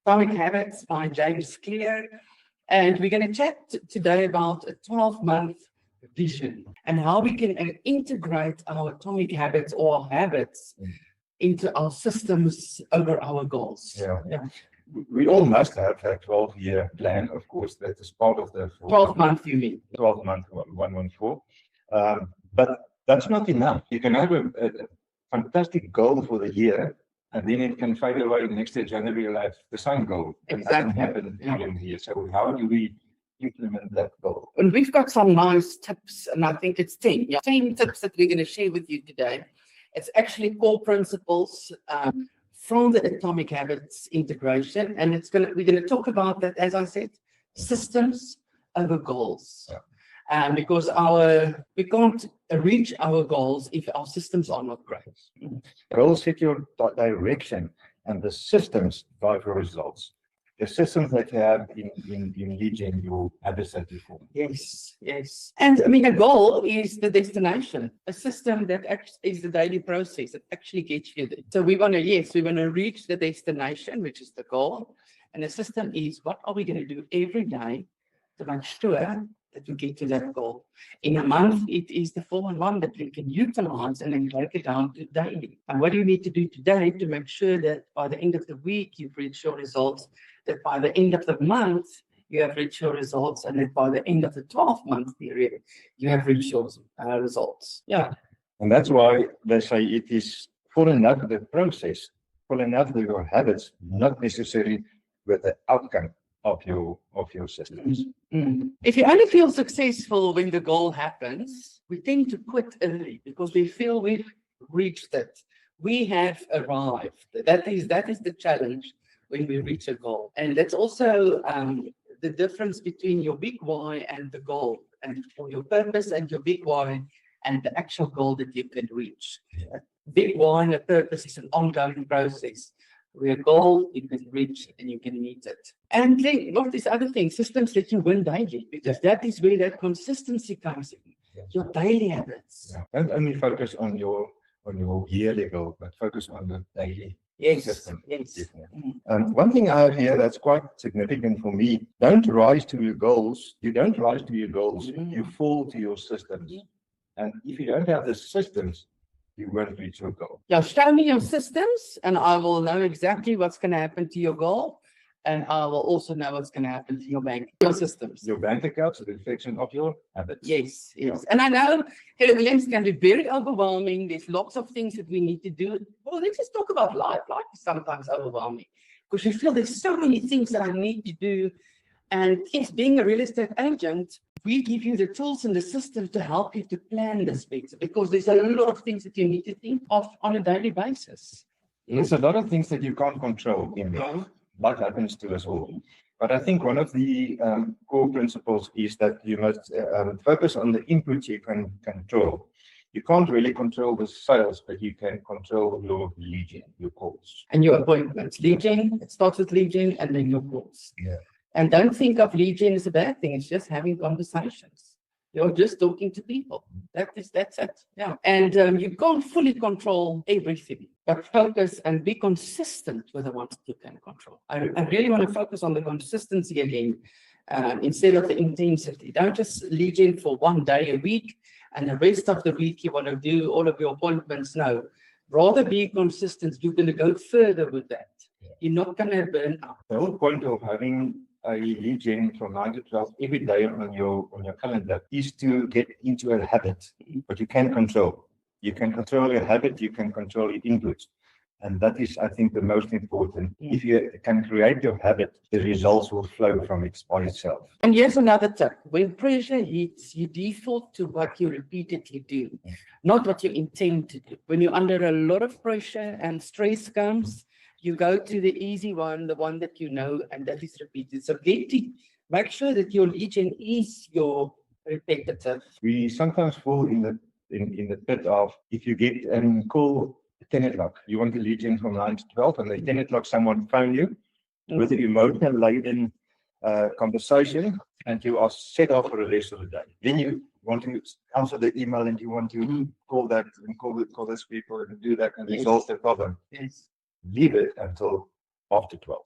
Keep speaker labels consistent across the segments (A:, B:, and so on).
A: Atomic Habits by James Clear. And we're going to chat today about a 12-month vision and how we can integrate our atomic habits or habits into our systems over our goals.
B: Yeah. We all must have a 12-year plan, of course. That is part of the
A: 12-month, you mean?
B: 12-month 114. But that's not enough. You can have a fantastic goal for the year, and then it can fade away. Next year, January, you'll have the same goal. It doesn't happen during the year. So how do we implement that goal?
A: And we've got some nice tips, and I think it's 10. 10 tips that we're going to share with you today. It's actually core principles from the Atomic Habits integration, and we're going to talk about that, as I said, systems over goals. Because we can't reach our goals if our systems are not great.
B: Goals set your direction, and the systems drive your results. The systems that you have in leading your habits that you form.
A: Yes. And I mean, a goal is the destination. A system that is the daily process that actually gets you there. So we want to reach the destination, which is the goal. And the system is, what are we going to do every day to make sure that we get to that goal? In a month, it is the 4-in-1 that we can utilize and then break it down to daily. And what do you need to do today to make sure that by the end of the week, you've reached your results, that by the end of the month, you have reached your results, and that by the end of the 12-month period, you have reached your results. Yeah.
B: And that's why they say it is following up the process, following up your habits, not necessarily with the outcome of your systems.
A: If you only feel successful when the goal happens, we tend to quit early because we feel we've reached it. We have arrived. That is the challenge when we reach a goal. And that's also the difference between your big why and the goal, and or your purpose and your big why and the actual goal that you can reach. Big why and a purpose is an ongoing process. Where a goal you can reach and you can meet it. And then what is other things? Systems that you win daily, because that is where that consistency comes in. Your daily habits.
B: Don't only focus on your yearly goal, but focus on the daily system.
A: Yes.
B: One thing I have here that's quite significant for me: don't rise to your goals. You don't rise to your goals. You fall to your systems. And if you don't have the systems, you won't reach your goal.
A: Show me your systems, and I will know exactly what's going to happen to your goal, and I will also know what's going to happen to your systems.
B: Your bank account is a reflection of your habits.
A: Yes. And I know LLMs can be very overwhelming. There's lots of things that we need to do. Well, let's just talk about life. Life is sometimes overwhelming because you feel there's so many things that I need to do. And yes, being a real estate agent, we give you the tools and the system to help you to plan this better, because there's a lot of things that you need to think of on a daily basis.
B: There's a lot of things that you can't control in life. Life happens to us all. But I think one of the core principles is that you must focus on the inputs you can control. You can't really control the sales, but you can control your legion, your calls.
A: And your appointments. Legion, it starts with legion and then your calls.
B: Yeah.
A: And don't think of legion as a bad thing. It's just having conversations. You're just talking to people. That's it. Yeah. And you can't fully control everything, but focus and be consistent with the ones you can control. I really want to focus on the consistency again, instead of the intensity. Don't just legion for one day a week, and the rest of the week you want to do all of your appointments. No, rather be consistent. You're going to go further with that. You're not going to burn out.
B: The whole point of having a legion from 9 to 12 every day on your calendar is to get into a habit, but you can control. You can control your habit, you can control your inputs. And that is, I think, the most important. If you can create your habit, the results will flow from it by itself.
A: And here's another tip. When pressure hits, you default to what you repeatedly do, not what you intend to do. When you're under a lot of pressure and stress comes, you go to the easy one, the one that you know, and that is repeated. So make sure that your legion is your repetitive.
B: We sometimes fall in the pit of, if you get a call at 10 o'clock, you want the legion from 9 to 12, and at 10 o'clock someone phone you with an emotional-laden conversation, and you are set off for the rest of the day. Then you want to answer the email, and you want to call that and call those people and do that and resolve the problem.
A: Yes.
B: Leave it until after 12.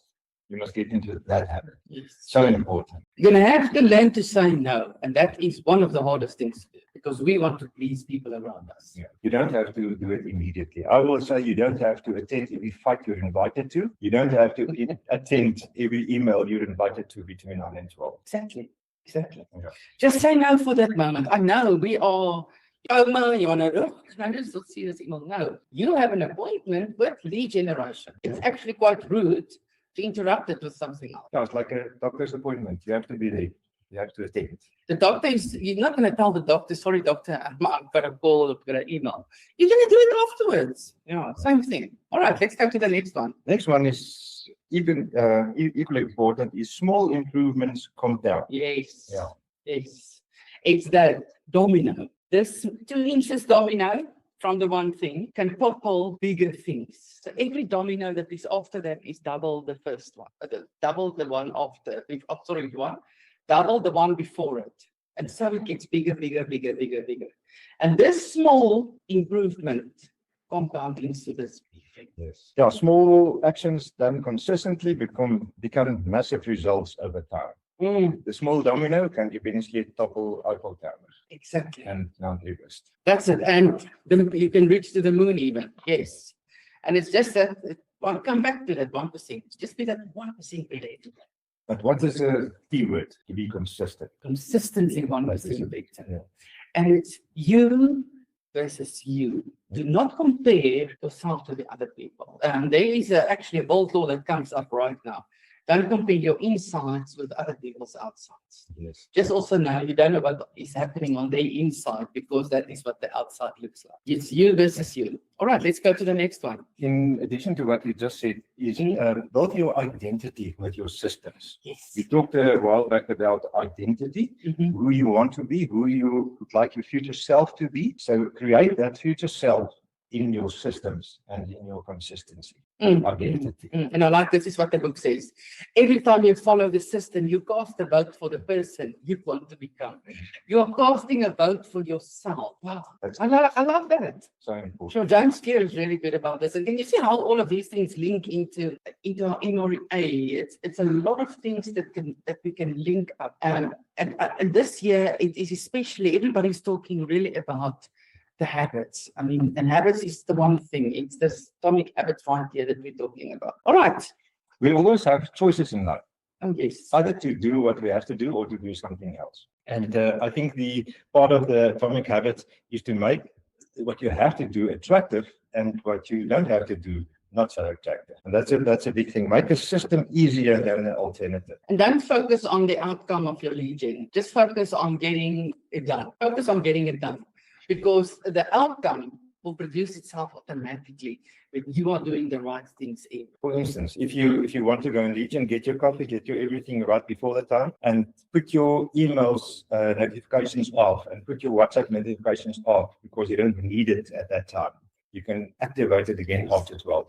B: You must get into that habit.
A: Yes.
B: So important.
A: You're going to have to learn to say no. And that is one of the hardest things to do because we want to please people around us.
B: Yeah. You don't have to do it immediately. I will say you don't have to attend every fight you're invited to. You don't have to attend every email you're invited to between 9 and 12.
A: Exactly. Exactly.
B: Yeah.
A: Just say no for that moment. I know we are, oh man, you want to, can I just see this email? No. You have an appointment with lead generation. It's actually quite rude to interrupt it with something else.
B: No, it's like a doctor's appointment. You have to be there. You have to attend.
A: The doctor is, you're not going to tell the doctor, sorry, doctor, I've got a call, I've got an email. You're going to do it afterwards. Yeah, same thing. All right, let's go to the next one.
B: Next one is equally important is small improvements compound.
A: Yes.
B: Yeah.
A: Yes. It's the domino. This 2 inches domino from the one thing can topple bigger things. So every domino that is after that is double the first one, double the one after, double the one before it. And so it gets bigger, bigger, bigger, bigger, bigger. And this small improvement compound into this big.
B: Yes. Yeah, small actions done consistently become massive results over time. The small domino can eventually topple Eiffel Tower
A: Exactly.
B: and Mount Everest.
A: That's it. And then you can reach to the moon even. Yes. And it's just that, I'll come back to that 1%. Just be that 1% related.
B: But what is a keyword? To be consistent.
A: Consistency 1% big.
B: Yeah.
A: And it's you versus you. Do not compare yourself to the other people. And there is actually a bold law that comes up right now. Don't compare your insides with other people's outsides.
B: Yes.
A: Just also know you don't know what is happening on their inside because that is what the outside looks like. It's you versus you. All right, let's go to the next one.
B: In addition to what you just said, is build your identity with your systems.
A: Yes.
B: We talked a while back about identity, who you want to be, who you would like your future self to be. So create that future self in your systems and in your consistency. Identity.
A: And I like this is what the book says. Every time you follow the system, you cast a vote for the person you want to become. You are casting a vote for yourself. Wow. I love that.
B: So important.
A: Sure, James Clear is really good about this. And can you see how all of these things link into our MRA? It's a lot of things that we can link up. And this year, it is especially, everybody's talking really about the habits. I mean, and habits is the one thing. It's the atomic habits right here that we're talking about. All right.
B: We always have choices in life.
A: Oh, yes.
B: Either to do what we have to do or to do something else. And I think the part of the atomic habits is to make what you have to do attractive and what you don't have to do not so attractive. And that's a big thing. Make a system easier than an alternative.
A: And don't focus on the outcome of your lead gen. Just focus on getting it done. Focus on getting it done. Because the outcome will produce itself automatically when you are doing the right things in.
B: For instance, if you want to go in Legion, get your coffee, get your everything right before the time, and put your emails notifications off, and put your WhatsApp notifications off because you don't need it at that time. You can activate it again after 12.